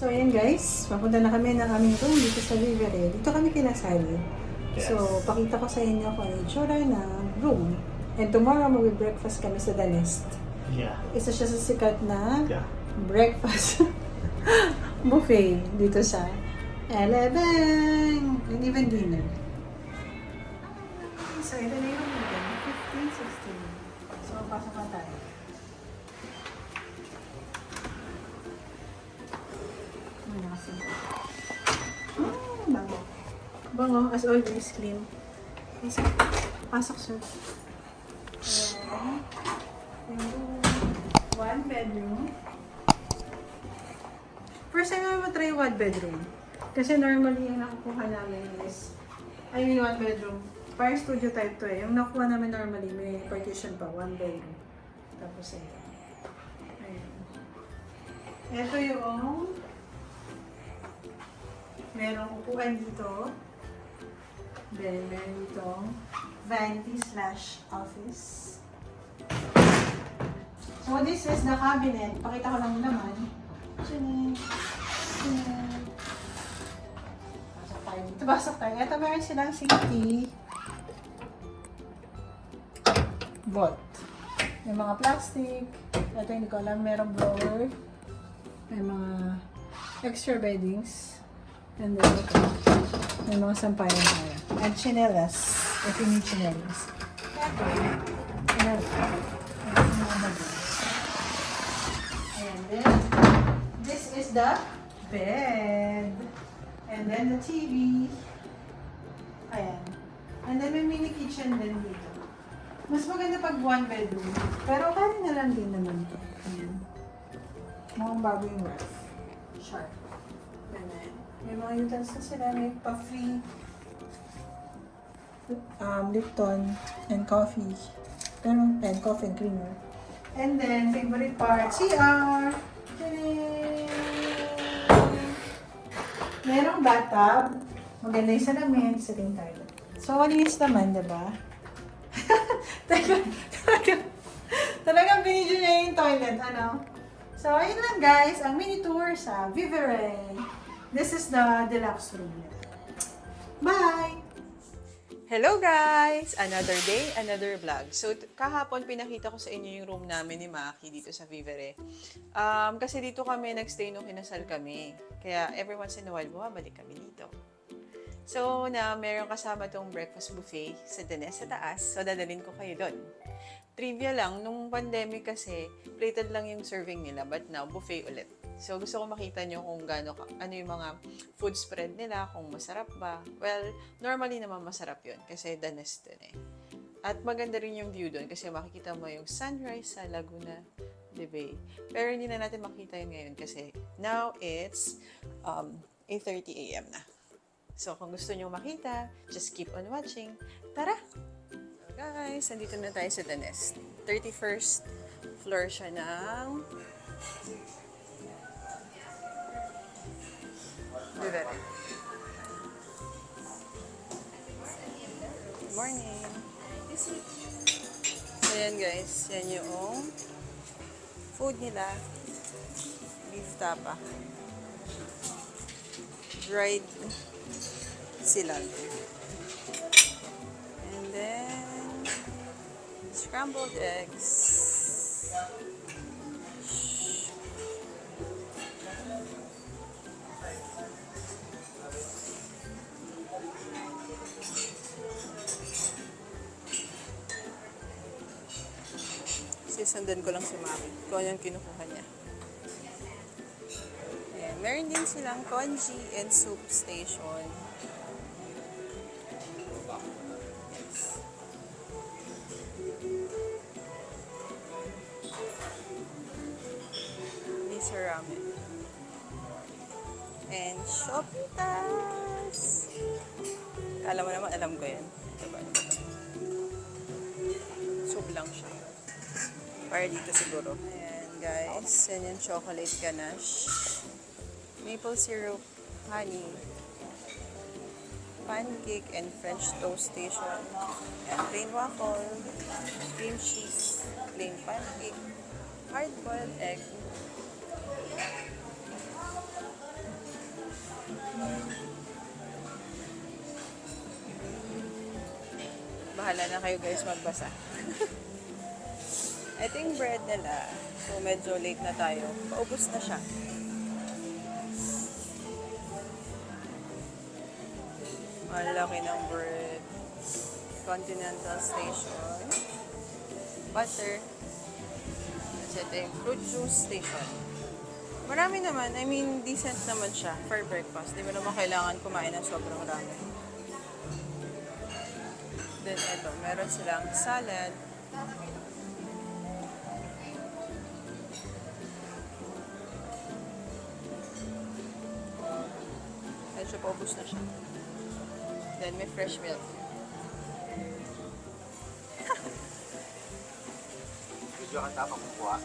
So, ayan guys, papunta na kami ng aming room dito sa Vivere. Dito kami kinasali. Yes. So, pakita ko sa inyo kung ano yung itsura ng room. And tomorrow, mag-breakfast kami sa The Nest. Yeah. Isa siya sa sikat na Yeah. breakfast buffet dito sa Elebeng! And even dinner. So, ito na yung room natin. 15, 16. So, pasok na tayo. Bango. Bango, as always, clean. Pasok. Pasok, sir. Ayan. One bedroom. First time namin matry yung one bedroom. Kasi normally yung nakukuha namin is, one bedroom. Fire studio type to eh. Yung nakuha namin normally, may partition pa, one bedroom. Tapos ayan. Ito yung merong upuan dito. Then, meron ditong vanity/office. So, this is the cabinet. Pakita ko lang naman. Tchanin! Tchanin! Pasok tayo dito. Pasok tayo. Ito meron silang safety vault. May mga plastic. Ito hindi ko alam. Merong drawer. May mga extra beddings. And then, ito. May mga sampayan tayo. And chinelas. If you need chinelas. Ito. Chinelas. And then, this is the bed. And then the TV. Ayan. And then may mini kitchen din dito. Mas maganda pag one bedroom. Pero kaya na lang din naman to. Ayan. Mukhang bago yung ref. Sharp. Ganyan. May mga utensils sila. May pa-free Lipton and coffee. And coffee and creamer. And then, favorite part, CR. Merong bathtub. Maganda yung salamin. Sitting toilet. So, malinis naman, diba? Talagang binidyo niya yung toilet, ano? So, ayun lang guys, ang mini tour sa Vivere. This is the deluxe room. Bye! Hello guys! Another day, another vlog. So, kahapon pinakita ko sa inyo yung room namin ni Maki dito sa Vivere. Kasi dito kami nagstay nung kinasal kami. Kaya every once in a while, bumabalik kami dito. So, meron kasama tong breakfast buffet sa The Nest sa taas. So, dadalhin ko kayo doon. Trivia lang, nung pandemic kasi, plated lang yung serving nila. But now, buffet ulit. So, gusto ko makita nyo kung ano yung mga food spread nila, kung masarap ba. Well, normally naman masarap yun kasi The Nest din eh. At maganda rin yung view doon kasi makikita mo yung sunrise sa Laguna de Bay. Pero hindi na natin makita yun ngayon kasi now it's 8:30 a.m. na. So, kung gusto nyo makita, just keep on watching. Tara! So guys, nandito na tayo sa The Nest. 31st floor siya ng Vivere. Good morning! So yan guys, yan yung food nila. Beef tapa. Dried cilantro. And then, scrambled eggs. Sisundan ko lang si Mami kung ano yung kinukuha niya. Ayan. Meron din silang congee and soup station. Miso ramen. And Shopitas. Alam mo naman, alam ko yan. Ito ba? Soup lang siya. Para dito siguro. Ayan guys. Yan yung chocolate ganache. Maple syrup, honey. Pancake and French toast station. Ayan, plain waffle. Cream cheese. Plain pancake. Hard-boiled egg. Bahala na kayo guys magbasa. Ito yung bread nila. So, medyo late na tayo. Paubos na siya. Ang laki ng bread. Continental Station. Butter. Tapos ito yung fruit juice station. Marami naman. I mean, decent naman siya for breakfast. Di mo naman kailangan kumain ng sobrang rami. Then ito, meron silang salad. Medyo paubos na siya. Then may fresh milk. Video ka tapos kukuha.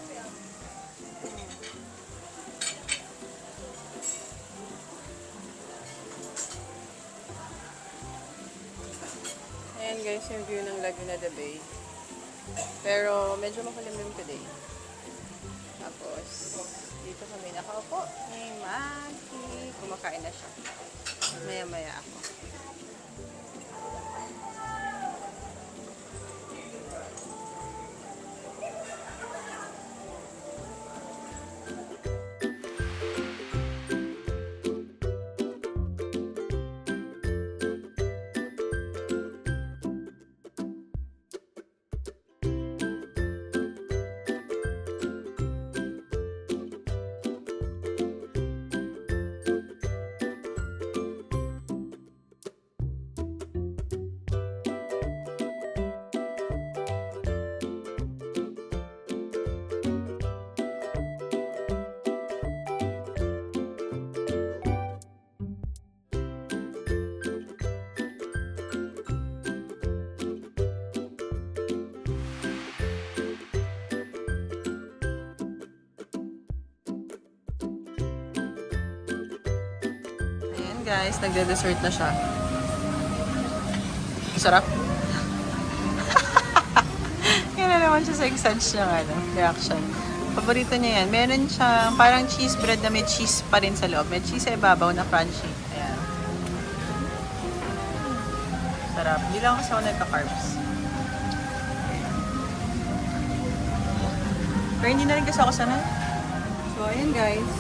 Ayan guys, yung view ng Laguna de Bay. Pero medyo makulimlim today. Tapos, dito kami nakaupo ni Maki. Kumakain na siya. Maya-maya ako. Guys, nagde-dessert na siya. Sarap. Yan na naman siya sa exage ng reaction. Paborito niya yan. Meron siyang parang cheese bread na may cheese pa rin sa loob. May cheese sa ibabaw na crunchy. Ayan. Sarap. Hindi lang kasi ako nagka-carbs. Pero hindi na rin kasi ako sanay. So, ayan guys.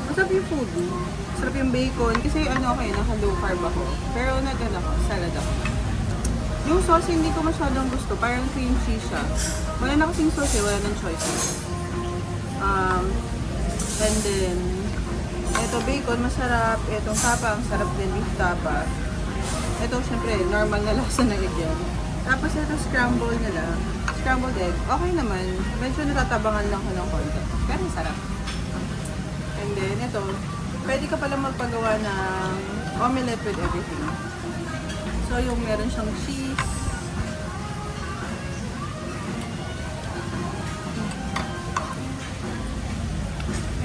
Masarap yung food. Sarap yung bacon. Kasi naka-low carb ako. Pero ako, salad ako. Yung sauce hindi ko masyadong gusto. Parang cream cheese siya. Wala na kasing sauce wala nang choices. And then, ito bacon, masarap. Itong tapa, ang sarap din beef tapa. Ito, syempre, normal na lasa ng egg yan. Tapos ito, scramble nila. Scrambled egg. Okay naman. Medyo natatabangan lang ko ng konti. Pero sarap. And then, ito, pwede ka pala magpagawa ng omelette with everything. So, yung meron siyang cheese.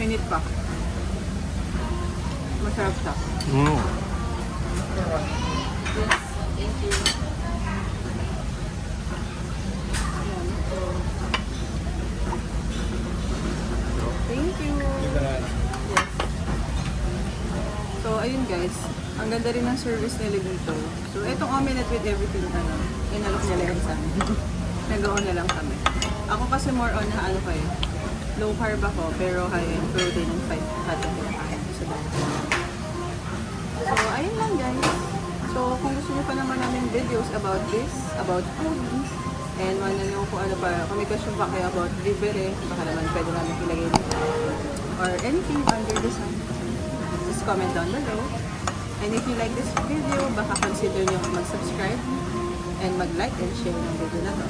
Init pa. Masarap siya. Yes, thank you. Ayan, so, thank you. Yes. So, ayun guys. Ang ganda rin ng service nila dito. So, itong omelette with everything, inalok nila yan sa amin. Nag-on na lang kami. Ako kasi more on low carb ako, pero high in protein and fat yung kinakain ko sa diet. So, ayun lang guys. So, kung gusto niyo pa naman namin videos about this, about food, and wanna know kung ano pa, kung may question pa kayo about Vivere, baka naman pwede namin ilagay dito. Or anything under the sun, just comment down below. And if you like this video, baka consider nyo mag-subscribe and mag-like and share ng video na to.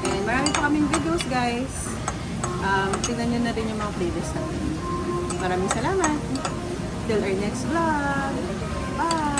And marami pa kaming videos guys. Tingnan nyo na rin yung mga playlist natin. Maraming salamat. Till our next vlog. Bye!